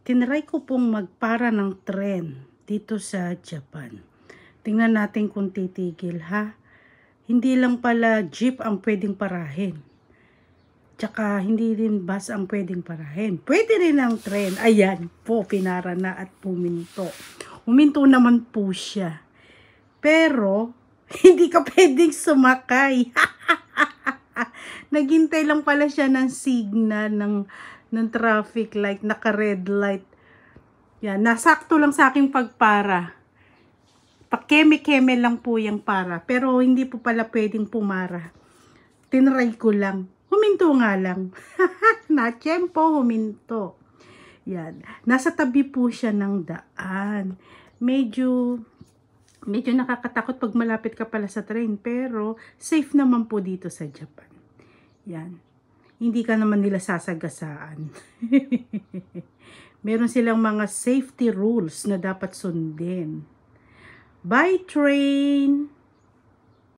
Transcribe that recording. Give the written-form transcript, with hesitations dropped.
Tinry ko pong magpara ng tren dito sa Japan. Tingnan natin kung titigil ha. Hindi lang pala jeep ang pwedeng parahin. Tsaka hindi rin bus ang pwedeng parahin. Pwede rin ang tren. Ayan po, pinara na at puminto. Huminto naman po siya. Pero, hindi ka pwedeng sumakay. Naghintay lang pala siya ng signal ng traffic light, naka-red light. Yan, nasakto lang sa aking pagpara. Pakeme-keme lang po yung para. Pero hindi po pala pwedeng pumara. Tinry ko lang. Huminto nga lang. Na-tiyempo, huminto. Yan. Nasa tabi po siya ng daan. Medyo nakakatakot pag malapit ka pala sa train. Pero safe naman po dito sa Japan. Yan. Hindi ka naman nila sasagasaan. Meron silang mga safety rules na dapat sundin. Bye train!